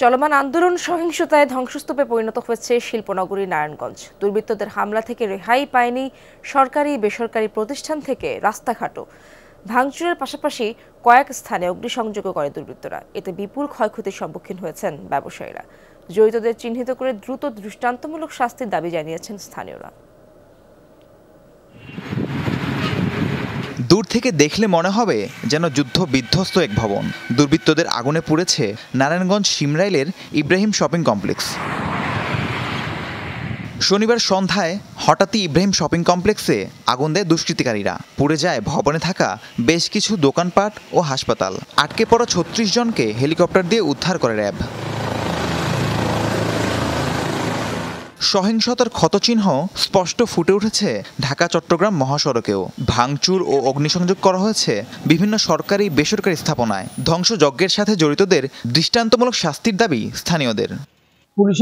চলমান আন্দোলন সহিংসতায় ধ্বংসস্তূপে পরিণত হয়েছে শিল্পনগরী নারায়ণগঞ্জ। দুর্বৃত্তদের হামলা থেকে রেহাই পায়নি সরকারি বেসরকারি প্রতিষ্ঠান থেকে রাস্তাঘাটও। ভাঙচুরের পাশাপাশি কয়েক স্থানে অগ্নিসংযোগও করে দুর্বৃত্তরা। এতে বিপুল ক্ষয়ক্ষতির সম্মুখীন হয়েছেন ব্যবসায়ীরা। জড়িতদের চিহ্নিত করে দ্রুত দৃষ্টান্তমূলক শাস্তির দাবি জানিয়েছেন স্থানীয়রা। দূর থেকে দেখলে মনে হবে যেন যুদ্ধ বিধ্বস্ত এক ভবন। দুর্বৃত্তদের আগুনে পুড়েছে নারায়ণগঞ্জ শিমরাইলের ইব্রাহিম শপিং কমপ্লেক্স। শনিবার সন্ধ্যায় হঠাৎই ইব্রাহিম শপিং কমপ্লেক্সে আগুন দেয় দুষ্কৃতিকারীরা। পুড়ে যায় ভবনে থাকা বেশ কিছু দোকানপাট ও হাসপাতাল। আটকে পড়া ৩৬ জনকে হেলিকপ্টার দিয়ে উদ্ধার করে র্যাব। সহিংসতার ক্ষতচিহ্ন স্পষ্ট ফুটে উঠেছে ঢাকা চট্টগ্রাম মহাসড়কেও। ভাঙচুর ও অগ্নিসংযোগ করা হয়েছে বিভিন্ন সরকারি বেসরকারি স্থাপনায়। ধ্বংসযজ্ঞের সাথে জড়িতদের দৃষ্টান্তমূলক শাস্তির দাবি স্থানীয়দের। পুলিশ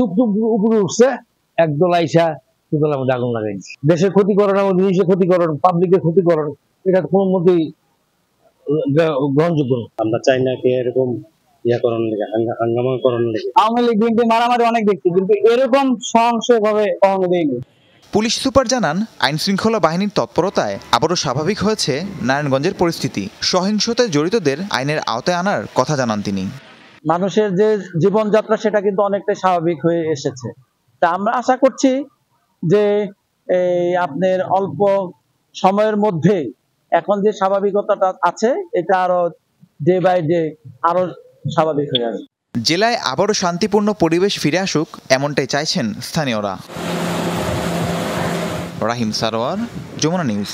উপরে উঠছে, একদল আইসা দুদলের মধ্যে আগুন লাগাইছে। দেশের ক্ষতিকরণ এবং জিনিসের ক্ষতিকরণ, পাবলিকের ক্ষতিকরণ, এটা কোনো মতেই গ্রহণযোগ্য না। আমরা চাই না কে এরকম আওয়ামী লীগ বিএনপি মারামারি অনেক দেখছি, কিন্তু এরকম সহিংসভাবে কখনো দেয়নি। পুলিশ সুপার জানান, আইন শৃঙ্খলা বাহিনীর তৎপরতায় আবারও স্বাভাবিক হয়েছে নারায়ণগঞ্জের পরিস্থিতি। সহিংসতায় জড়িতদের আইনের আওতায় আনার কথা জানান তিনি। মানুষের যে জীবনযাত্রা সেটা কিন্তু অনেকটাই স্বাভাবিক হয়ে এসেছে। তা আমরা আশা করছি যে আপনার অল্প সময়ের মধ্যে এখন যে স্বাভাবিকতাটা আছে এটা আরো ডে বাই ডে আরো স্বাভাবিক হয়ে যাবে। জেলায় আবারও শান্তিপূর্ণ পরিবেশ ফিরে আসুক, এমনটাই চাইছেন স্থানীয়রা। রাহিম সারোয়ার, যমুনা নিউজ।